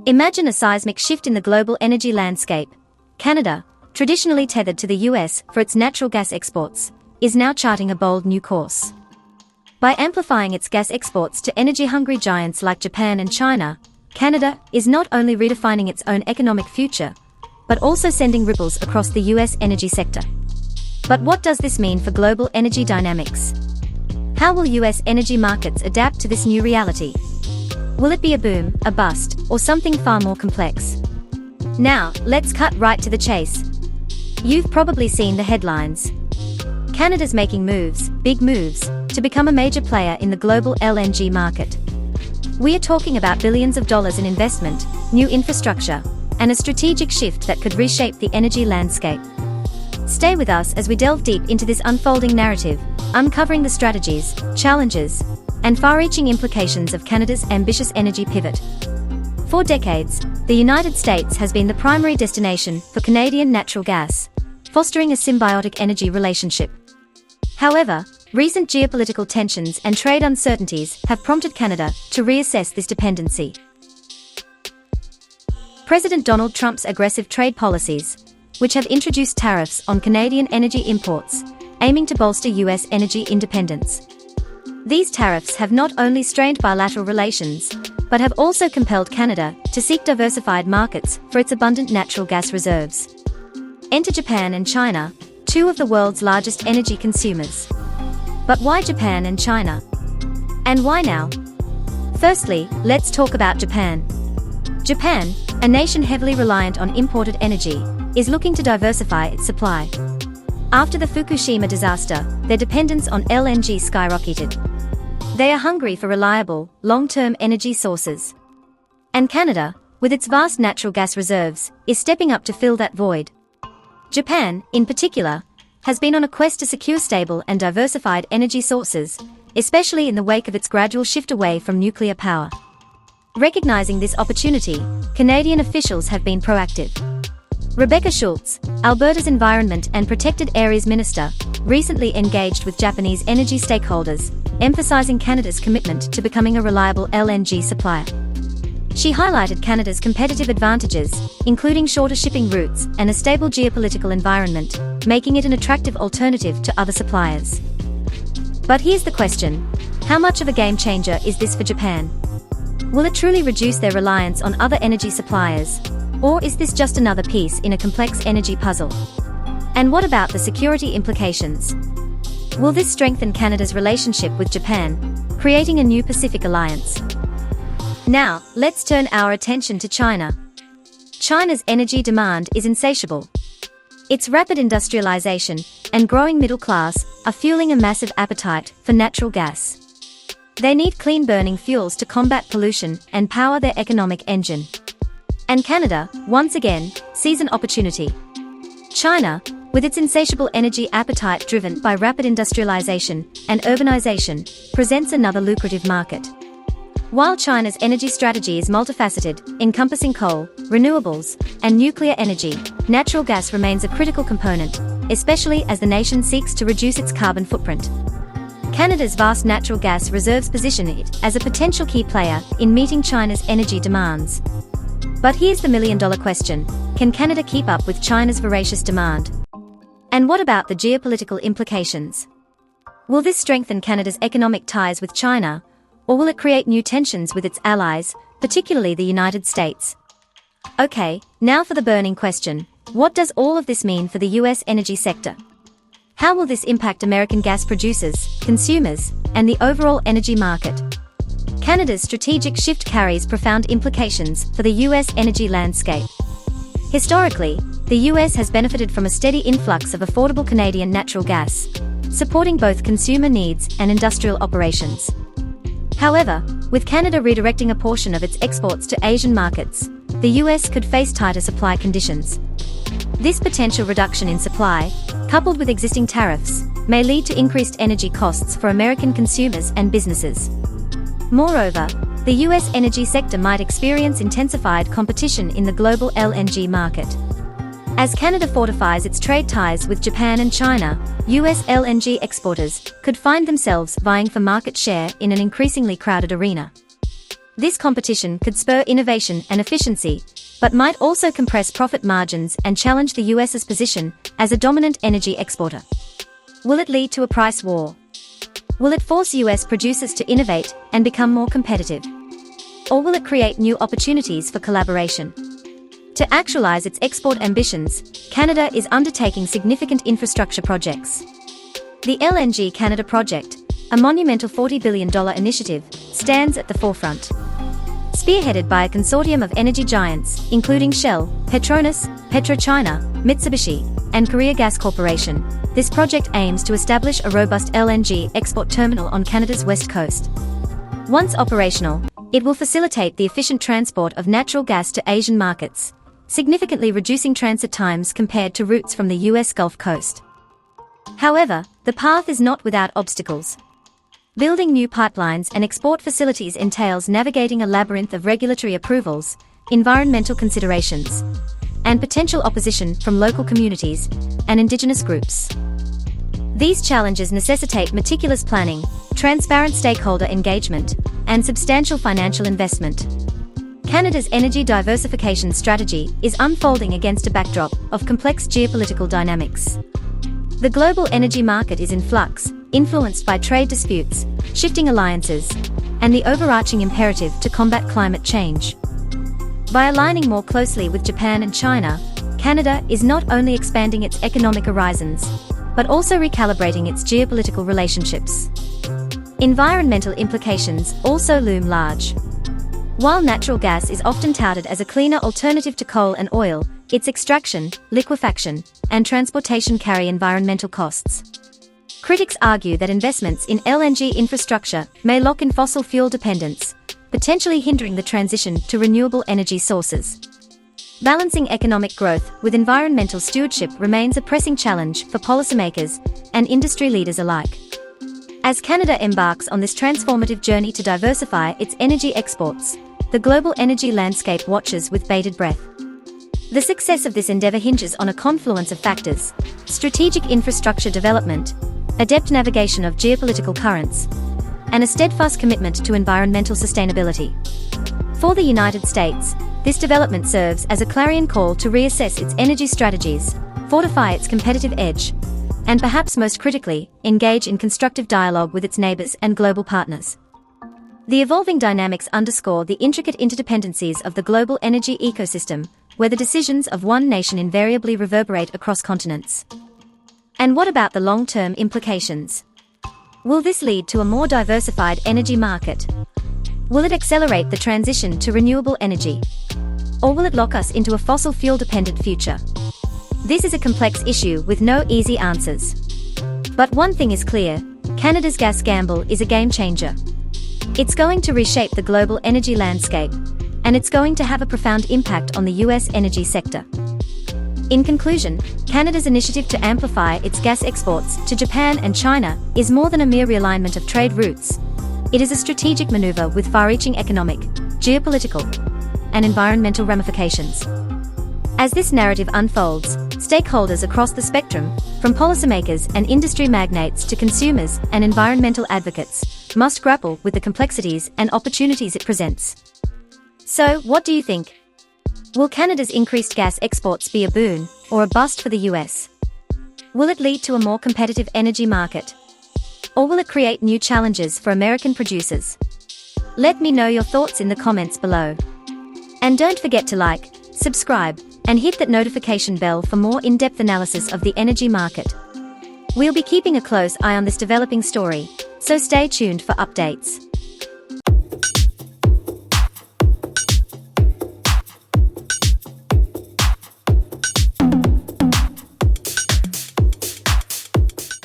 Imagine a seismic shift in the global energy landscape. Canada, traditionally tethered to the US for its natural gas exports, is now charting a bold new course. By amplifying its gas exports to energy-hungry giants like Japan and China, Canada is not only redefining its own economic future, but also sending ripples across the US energy sector. But what does this mean for global energy dynamics? How will US energy markets adapt to this new reality? Will it be a boom, a bust, or something far more complex? Now, let's cut right to the chase. You've probably seen the headlines. Canada's making moves, big moves, to become a major player in the global LNG market. We are talking about billions of dollars in investment, new infrastructure, and a strategic shift that could reshape the energy landscape. Stay with us as we delve deep into this unfolding narrative, uncovering the strategies, challenges, and far-reaching implications of Canada's ambitious energy pivot. For decades, the United States has been the primary destination for Canadian natural gas, fostering a symbiotic energy relationship. However, recent geopolitical tensions and trade uncertainties have prompted Canada to reassess this dependency. President Donald Trump's aggressive trade policies, which have introduced tariffs on Canadian energy imports, aiming to bolster US energy independence. These tariffs have not only strained bilateral relations, but have also compelled Canada to seek diversified markets for its abundant natural gas reserves. Enter Japan and China, two of the world's largest energy consumers. But why Japan and China? And why now? Firstly, let's talk about Japan. Japan, a nation heavily reliant on imported energy, is looking to diversify its supply. After the Fukushima disaster, their dependence on LNG skyrocketed. They are hungry for reliable, long-term energy sources. And Canada, with its vast natural gas reserves, is stepping up to fill that void. Japan, in particular, has been on a quest to secure stable and diversified energy sources, especially in the wake of its gradual shift away from nuclear power. Recognizing this opportunity, Canadian officials have been proactive. Rebecca Schultz, Alberta's Environment and Protected Areas Minister, recently engaged with Japanese energy stakeholders, emphasizing Canada's commitment to becoming a reliable LNG supplier. She highlighted Canada's competitive advantages, including shorter shipping routes and a stable geopolitical environment, making it an attractive alternative to other suppliers. But here's the question: how much of a game changer is this for Japan? Will it truly reduce their reliance on other energy suppliers? Or is this just another piece in a complex energy puzzle? And what about the security implications? Will this strengthen Canada's relationship with Japan, creating a new Pacific alliance? Now, let's turn our attention to China. China's energy demand is insatiable. Its rapid industrialization and growing middle class are fueling a massive appetite for natural gas. They need clean-burning fuels to combat pollution and power their economic engine. And Canada, once again, sees an opportunity. China, with its insatiable energy appetite driven by rapid industrialization and urbanization, presents another lucrative market. While China's energy strategy is multifaceted, encompassing coal, renewables, and nuclear energy, natural gas remains a critical component, especially as the nation seeks to reduce its carbon footprint. Canada's vast natural gas reserves position it as a potential key player in meeting China's energy demands. But here's the million-dollar question: can Canada keep up with China's voracious demand? And what about the geopolitical implications? Will this strengthen Canada's economic ties with China, or will it create new tensions with its allies, particularly the United States? Okay, now for the burning question: what does all of this mean for the US energy sector? How will this impact American gas producers, consumers, and the overall energy market? Canada's strategic shift carries profound implications for the US energy landscape. Historically, the US has benefited from a steady influx of affordable Canadian natural gas, supporting both consumer needs and industrial operations. However, with Canada redirecting a portion of its exports to Asian markets, the US could face tighter supply conditions. This potential reduction in supply, coupled with existing tariffs, may lead to increased energy costs for American consumers and businesses. Moreover, the US energy sector might experience intensified competition in the global LNG market. As Canada fortifies its trade ties with Japan and China, US LNG exporters could find themselves vying for market share in an increasingly crowded arena. This competition could spur innovation and efficiency, but might also compress profit margins and challenge the US's position as a dominant energy exporter. Will it lead to a price war? Will it force US producers to innovate and become more competitive? Or will it create new opportunities for collaboration? To actualize its export ambitions, Canada is undertaking significant infrastructure projects. The LNG Canada project, a monumental $40 billion initiative, stands at the forefront. Spearheaded by a consortium of energy giants, including Shell, Petronas, PetroChina, Mitsubishi, and Korea Gas Corporation, this project aims to establish a robust LNG export terminal on Canada's west coast. Once operational, it will facilitate the efficient transport of natural gas to Asian markets, significantly reducing transit times compared to routes from the US Gulf Coast. However, the path is not without obstacles. Building new pipelines and export facilities entails navigating a labyrinth of regulatory approvals, environmental considerations, and potential opposition from local communities and indigenous groups. These challenges necessitate meticulous planning, transparent stakeholder engagement, and substantial financial investment. Canada's energy diversification strategy is unfolding against a backdrop of complex geopolitical dynamics. The global energy market is in flux, influenced by trade disputes, shifting alliances, and the overarching imperative to combat climate change. By aligning more closely with Japan and China, Canada is not only expanding its economic horizons, but also recalibrating its geopolitical relationships. Environmental implications also loom large. While natural gas is often touted as a cleaner alternative to coal and oil, its extraction, liquefaction, and transportation carry environmental costs. Critics argue that investments in LNG infrastructure may lock in fossil fuel dependence, potentially hindering the transition to renewable energy sources. Balancing economic growth with environmental stewardship remains a pressing challenge for policymakers and industry leaders alike. As Canada embarks on this transformative journey to diversify its energy exports, the global energy landscape watches with bated breath. The success of this endeavor hinges on a confluence of factors: strategic infrastructure development, adept navigation of geopolitical currents, and a steadfast commitment to environmental sustainability. For the United States, this development serves as a clarion call to reassess its energy strategies, fortify its competitive edge, and perhaps most critically, engage in constructive dialogue with its neighbors and global partners. The evolving dynamics underscore the intricate interdependencies of the global energy ecosystem, where the decisions of one nation invariably reverberate across continents. And what about the long-term implications? Will this lead to a more diversified energy market? Will it accelerate the transition to renewable energy? Or will it lock us into a fossil fuel-dependent future? This is a complex issue with no easy answers. But one thing is clear: Canada's gas gamble is a game-changer. It's going to reshape the global energy landscape, and it's going to have a profound impact on the US energy sector. In conclusion, Canada's initiative to amplify its gas exports to Japan and China is more than a mere realignment of trade routes. It is a strategic maneuver with far-reaching economic, geopolitical, and environmental ramifications. As this narrative unfolds, stakeholders across the spectrum, from policymakers and industry magnates to consumers and environmental advocates, must grapple with the complexities and opportunities it presents. So, what do you think? Will Canada's increased gas exports be a boon or a bust for the US? Will it lead to a more competitive energy market? Or will it create new challenges for American producers? Let me know your thoughts in the comments below. And don't forget to like, subscribe, and hit that notification bell for more in-depth analysis of the energy market. We'll be keeping a close eye on this developing story, so stay tuned for updates.